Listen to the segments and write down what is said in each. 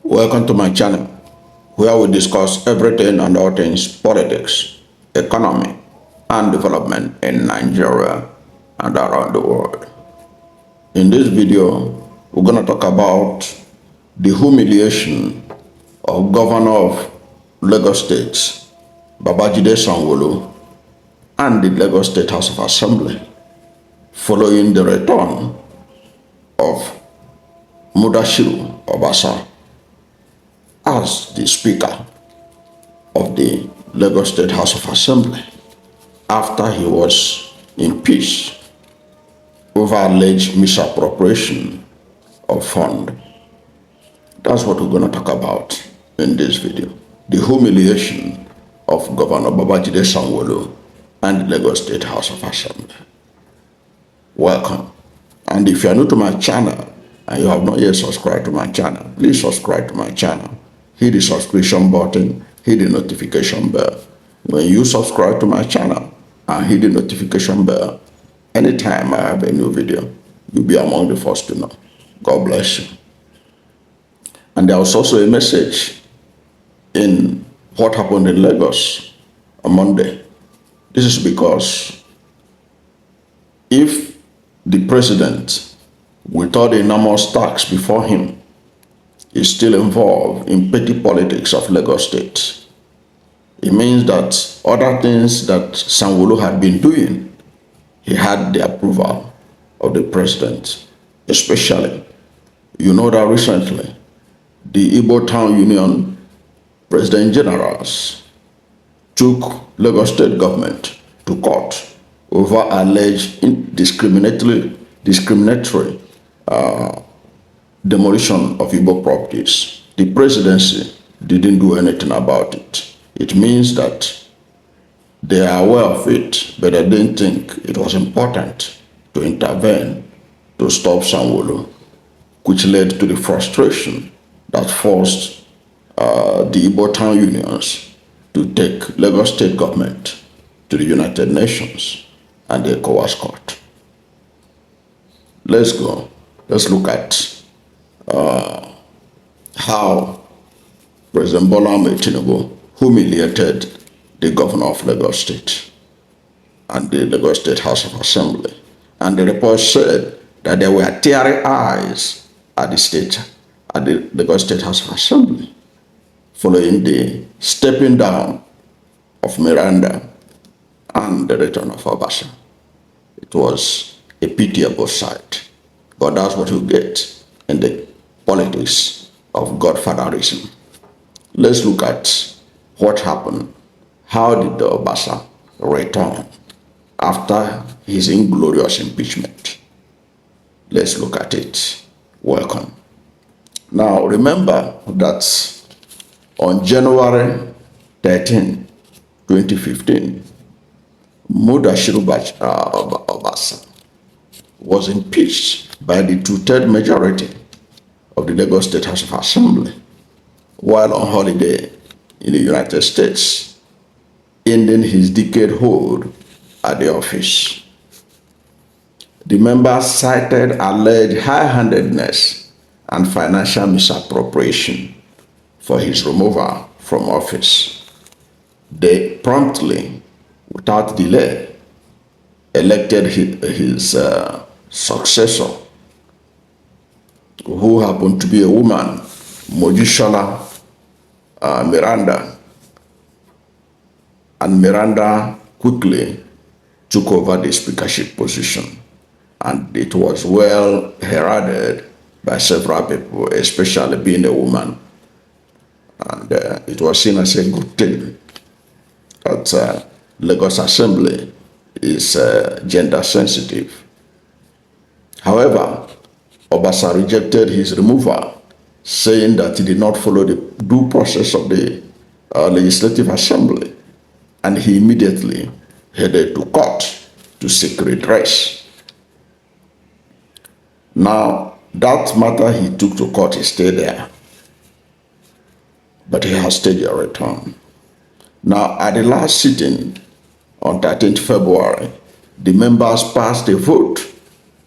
Welcome to my channel, where we discuss everything and all things politics, economy, and development in Nigeria and around the world. In this video, we're going to talk about the humiliation of Governor of Lagos State Babajide Sanwo-Olu and the Lagos State House of Assembly following the return of Mudasiru Obasa as the Speaker of the Lagos State House of Assembly after he was impeached over alleged misappropriation of fund. That's what we're going to talk about in this video. The humiliation of Governor Babajide Sanwo-Olu and the Lagos State House of Assembly. Welcome. And if you are new to my channel and you have not yet subscribed to my channel, please subscribe to my channel. Hit the subscription button, hit the notification bell. When you subscribe to my channel and hit the notification bell, anytime I have a new video, you'll be among the first to know. God bless you. And there was also a message in what happened in Lagos on Monday. This is because if the president, with all the enormous tax before him, is still involved in petty politics of Lagos State, it means that other things that Sanwo-Olu had been doing, he had the approval of the president. Especially, you know that recently, the Igbo Town Union President Generals took Lagos State government to court over alleged discriminatory demolition of Igbo properties. The presidency didn't do anything about it. It means that they are aware of it, but they didn't think it was important to intervene to stop Sanwo-Olu, which led to the frustration that forced the Igbo town unions to take Lagos State government to the United Nations and the ECOWAS court. Let's go. Let's look at how President Bola Tinubu humiliated the governor of Lagos State and the Lagos State House of Assembly. And the report said that there were teary eyes at the Lagos State House of Assembly following the stepping down of Miranda and the return of Obasa. It was a pitiable sight, but that's what you get in the politics of godfatherism. Let's look at what happened. How did the Obasa return after his inglorious impeachment? Let's look at it. Welcome. Now, remember that on January 13, 2015, Mudasiru Obasa was impeached by the two-thirds majority of the Lagos State House of Assembly while on holiday in the United States, ending his decade hold at the office. The member cited alleged high-handedness and financial misappropriation for his removal from office. They promptly, without delay, elected his successor, who happened to be a woman, Mojisola Miranda. And Miranda quickly took over the speakership position. And it was well heralded by several people, especially being a woman. And it was seen as a good thing that Lagos Assembly is gender sensitive. However, Obasa rejected his removal, saying that he did not follow the due process of the Legislative Assembly, and he immediately headed to court to seek redress. Now, that matter he took to court, he stayed there, but he has staged a return. Now, at the last sitting on 13th February, the members passed a vote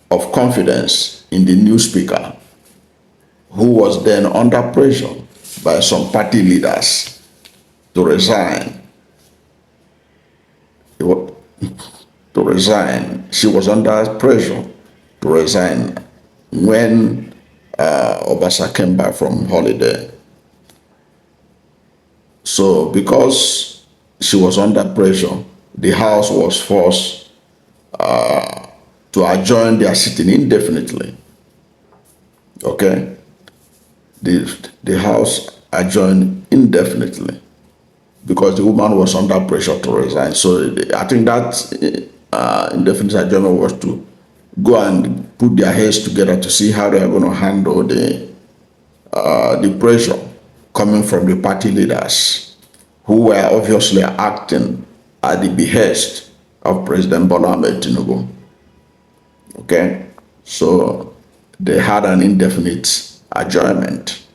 of confidence in the new speaker, who was then under pressure by some party leaders to resign. To resign. She was under pressure to resign when Obasa came back from holiday. So because she was under pressure, the House was forced to adjourn their sitting indefinitely. Okay? The House adjourned indefinitely because the woman was under pressure to resign. So I think that indefinite adjournment was to go and put their heads together to see how they are going to handle the pressure coming from the party leaders who were obviously acting at the behest of President Bola Tinubu. Okay, so they had an indefinite adjournment.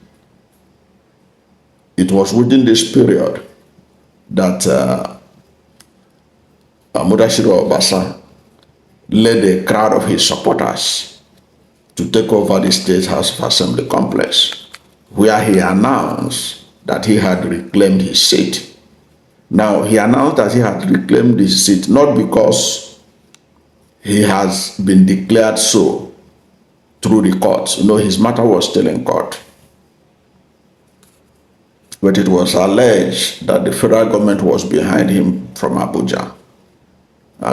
It was within this period that Mudasiru Obasa led a crowd of his supporters to take over the State House of Assembly complex, where he announced that he had reclaimed his seat. Now, he announced that he had reclaimed his seat not because he has been declared so through the courts. You know, his matter was still in court. But it was alleged that the federal government was behind him from Abuja.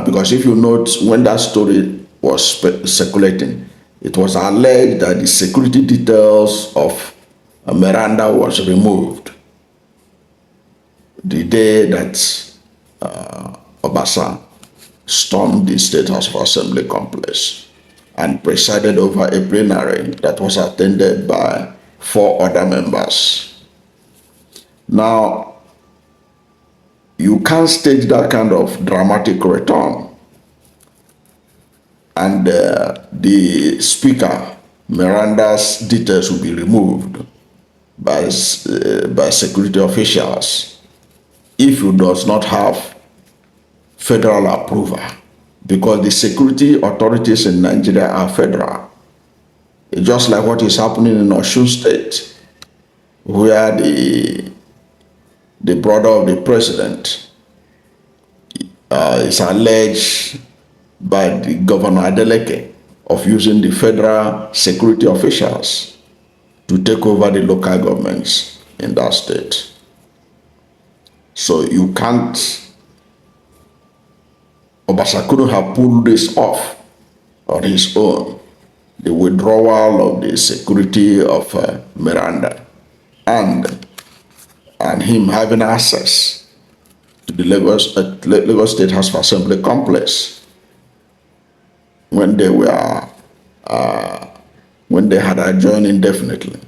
Because if you note, when that story was circulating, it was alleged that the security details of Miranda was removed the day that Obasa stormed the State House of Assembly complex and presided over a plenary that was attended by 4 other members. Now, you can't stage that kind of dramatic return and the speaker, Miranda's details will be removed by security officials if you does not have federal approval, because the security authorities in Nigeria are federal. It's just like what is happening in Osun State, where the brother of the president is alleged by the Governor Adeleke of using the federal security officials to take over the local governments in that state. So you can't, Obasa couldn't have pulled this off on his own, the withdrawal of the security of Miranda and him having access to the Lagos State House of Assembly complex when they had adjourned indefinitely.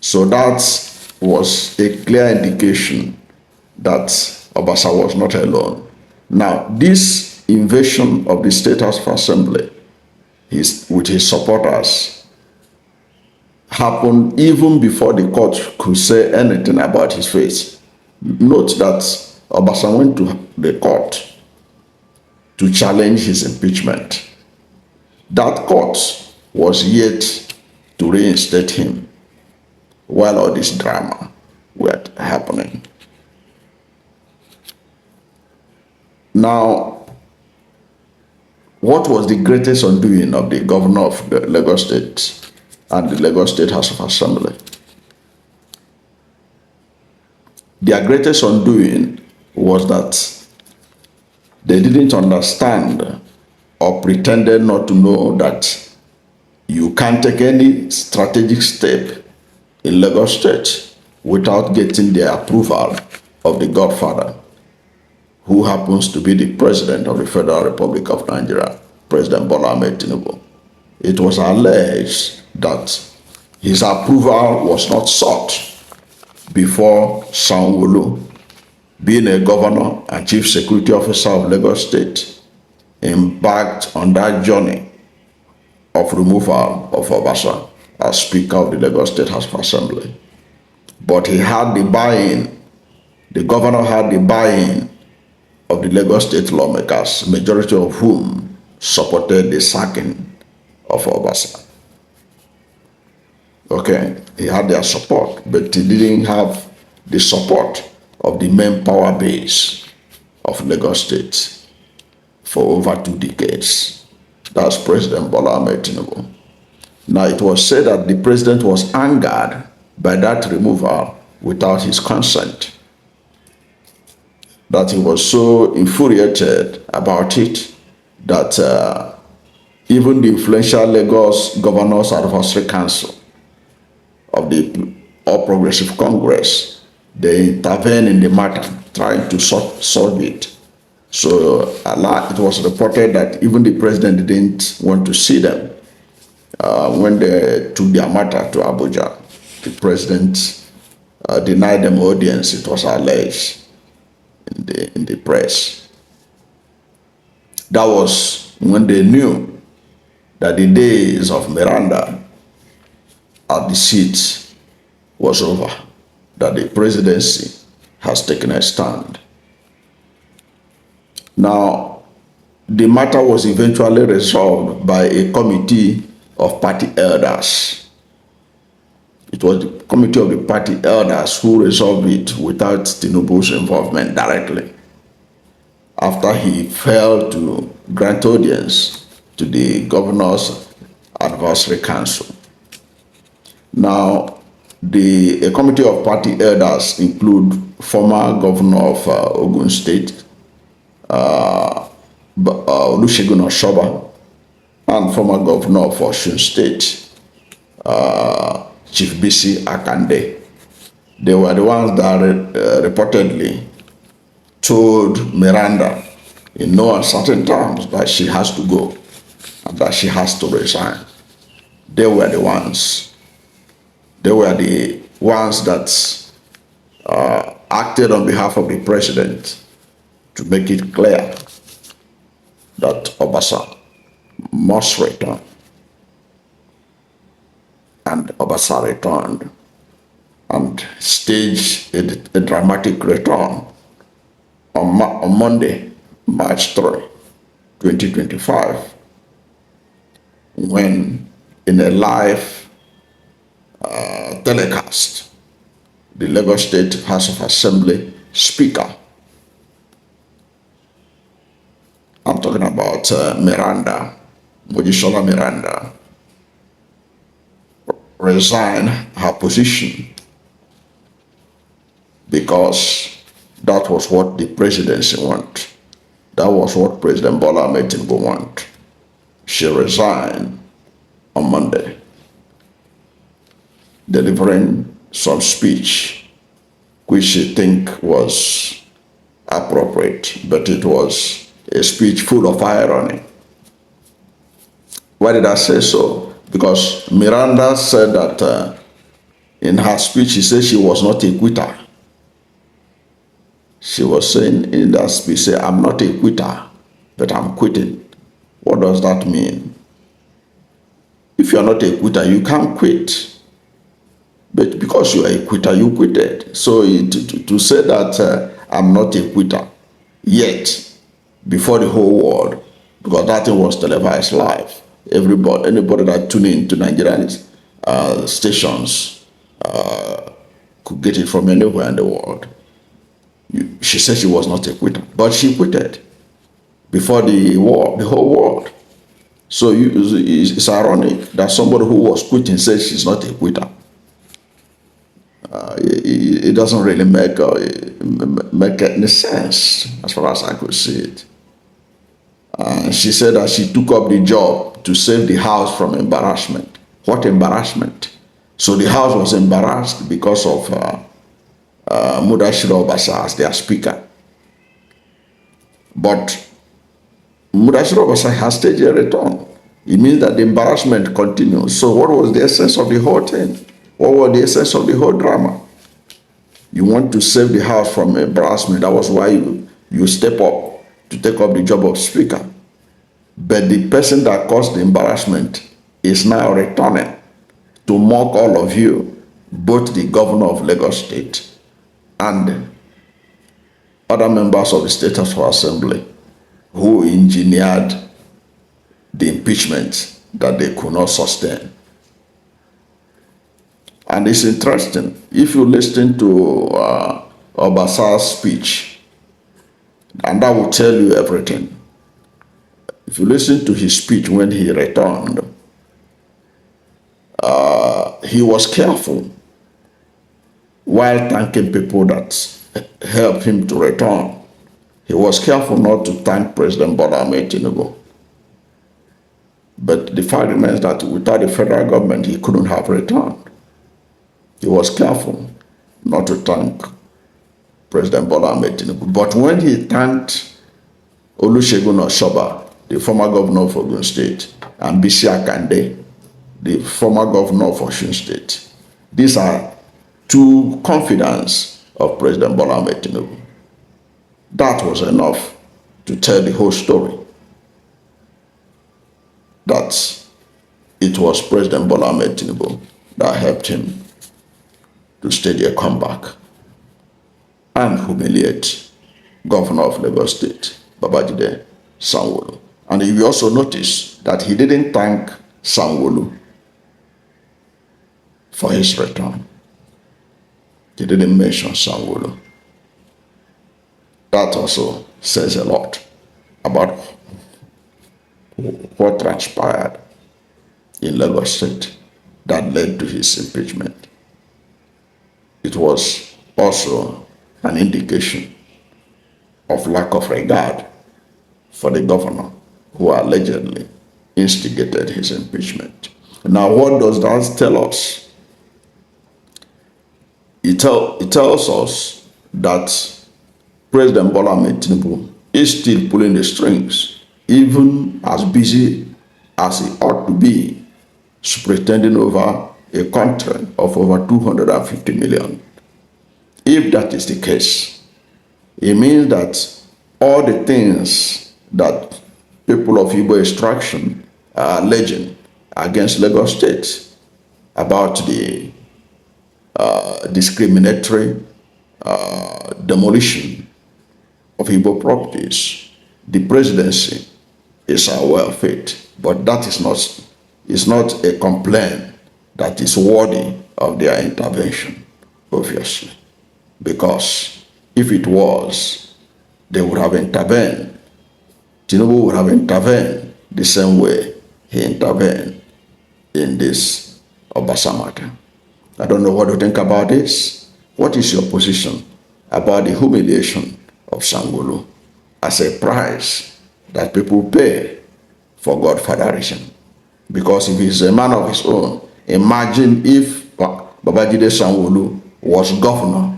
So that was a clear indication that Obasa was not alone. Now, this invasion of the State House of Assembly with his supporters happened even before the court could say anything about his face. Note that Obasa went to the court to challenge his impeachment. That court was yet to reinstate him while all this drama were happening. Now, what was the greatest undoing of the governor of the Lagos State and the Lagos State House of Assembly? Their greatest undoing was that they didn't understand or pretended not to know that you can't take any strategic step in Lagos State without getting the approval of the godfather, who happens to be the president of the Federal Republic of Nigeria, President Bola Tinubu. It was alleged that his approval was not sought before Sanwo-Olu, being a governor and chief security officer of Lagos State, embarked on that journey of removal of Obasa as Speaker of the Lagos State House of Assembly. But he had the buy-in, the governor had the buy-in of the Lagos State lawmakers, majority of whom supported the sacking of Obasa. Okay, he had their support, but he didn't have the support of the main power base of Lagos State for over 2 decades. That's President Bola Ahmed Tinubu. Now, it was said that the president was angered by that removal without his consent, that he was so infuriated about it that even the influential Lagos Governors Advisory Council of the All Progressive Congress, they intervened in the matter, trying to solve it. So it was reported that even the president didn't want to see them. When they took their matter to Abuja, the president denied them audience, it was alleged in the press. That was when they knew that the days of Miranda at the seat was over, that the presidency has taken a stand. Now, the matter was eventually resolved by a committee of party elders. It was the committee of the party elders who resolved it without Tinubu's involvement directly, after he failed to grant audience to the Governor's Advisory Council. Now, a committee of party elders include former governor of Ogun State, Olusegun Osoba, and former governor of Osun State, Chief Bisi Akande. They were the ones that reportedly told Miranda in no uncertain terms that she has to go and that she has to resign. They were the ones. They were the ones that acted on behalf of the president to make it clear that Obasa must return. And Obasa returned and staged a dramatic return on Monday, March 3, 2025, when in a live telecast, the Lagos State House of Assembly Speaker, I'm talking about Miranda, Mojisola Miranda, resigned her position because that was what the presidency wanted. That was what President Bola Ahmed Tinubu wanted. She resigned on Monday, delivering some speech which she think was appropriate, but it was a speech full of irony. Why did I say so? Because Miranda said that in her speech, she said she was not a quitter. She was saying in that speech, say, I'm not a quitter, but I'm quitting. What does that mean? If you're not a quitter, you can't quit. But because you are a quitter, you quitted. So to say that I'm not a quitter, yet, before the whole world, because that thing was televised live, anybody that tuned in to Nigerian stations could get it from anywhere in the world. She said she was not a quitter, but she quitted before the whole world. So it's ironic that somebody who was quitting says she's not a quitter. It doesn't really make any sense as far as I could see it. She said that she took up the job to save the house from embarrassment. What embarrassment? So the house was embarrassed because of Mudasiru Obasa as their speaker. But Mudasiru Obasa has staged a return. It means that the embarrassment continues. So what was the essence of the whole thing? What was the essence of the whole drama? You want to save the house from embarrassment. That was why you step up to take up the job of speaker. But the person that caused the embarrassment is now returning to mock all of you, both the governor of Lagos State and other members of the State House of Assembly who engineered the impeachment that they could not sustain. And it's interesting, if you listen to Obasa's speech, and that will tell you everything. If you listen to his speech when he returned, he was careful while thanking people that helped him to return. He was careful not to thank President Bola Tinubu. But the fact remains that without the federal government, he couldn't have returned. He was careful not to thank President Bola Tinubu. But when he thanked Olusegun Osoba, the former governor of Ogun State, and Bisi Akande, the former governor of Osun State, these are two confidants of President Bola Tinubu. That was enough to tell the whole story. That it was President Bola Tinubu that helped him to stage a comeback and humiliate Governor of Lagos State, Babajide Sanwo-Olu. And you also notice that he didn't thank Sanwo-Olu for his return. He didn't mention Sanwo-Olu. That also says a lot about what transpired in Lagos State that led to his impeachment. It was also an indication of lack of regard for the governor who allegedly instigated his impeachment. Now, what does that tell us? It tells us that President Bola Tinubu is still pulling the strings, even as busy as he ought to be, superintending over a country of over 250 million. If that is the case, it means that all the things that people of Igbo extraction are alleging against Lagos State about the discriminatory demolition of Igbo properties, the presidency is aware of it, but that is not a complaint that is worthy of their intervention, obviously. Because if it was, they would have intervened. Tinubu would have intervened the same way he intervened in this Obasa matter. I don't know what you think about this. What is your position about the humiliation of Sanwo-Olu as a price that people pay for godfatherism? Because if he's a man of his own, imagine if Babajide Sanwo-Olu was governor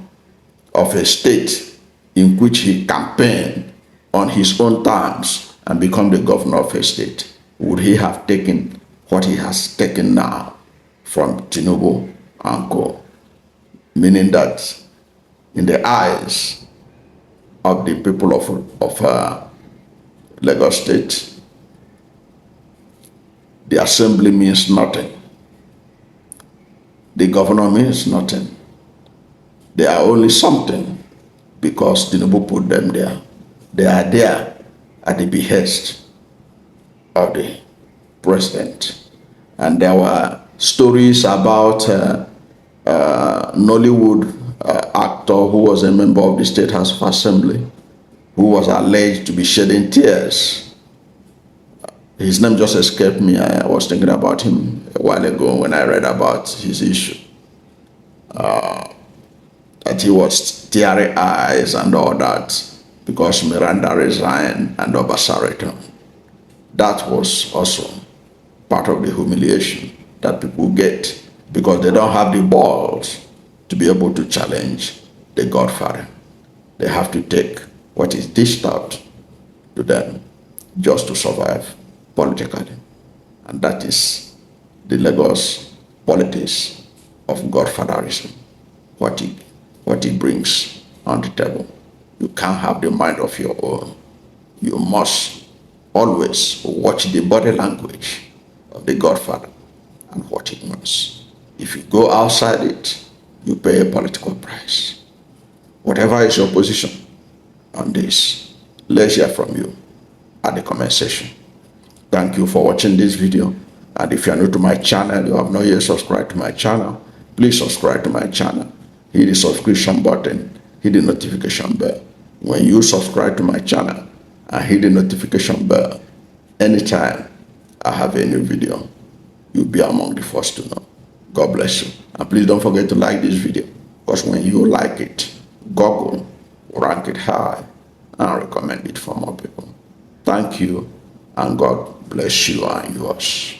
of a state in which he campaigned on his own terms and become the governor of a state. Would he have taken what he has taken now from Tinubu and co? Meaning that in the eyes of the people of Lagos State, the assembly means nothing. The governor means nothing. They are only something because Tinubu put them there. They are there at the behest of the president. And there were stories about Nollywood actor who was a member of the State House of Assembly who was alleged to be shedding tears. His name just escaped me. I was thinking about him a while ago when I read about his issue. That he was teary eyes and all that because Miranda resigned and Obasa returned. That was also part of the humiliation that people get because they don't have the balls to be able to challenge the Godfather. They have to take what is dished out to them just to survive politically. And that is the Lagos politics of godfatherism. What it brings on the table. You can't have the mind of your own. You must always watch the body language of the Godfather and what he wants. If you go outside it, you pay a political price. Whatever is your position on this, let's hear from you at the comment section. Thank you for watching this video. And if you are new to my channel, you have not yet subscribed to my channel, please subscribe to my channel. Hit the subscription button, hit the notification bell. When you subscribe to my channel and hit the notification bell, anytime I have a new video, you'll be among the first to know. God bless you. And please don't forget to like this video, because when you like it, Google will rank it high and recommend it for more people. Thank you, and God bless you and yours.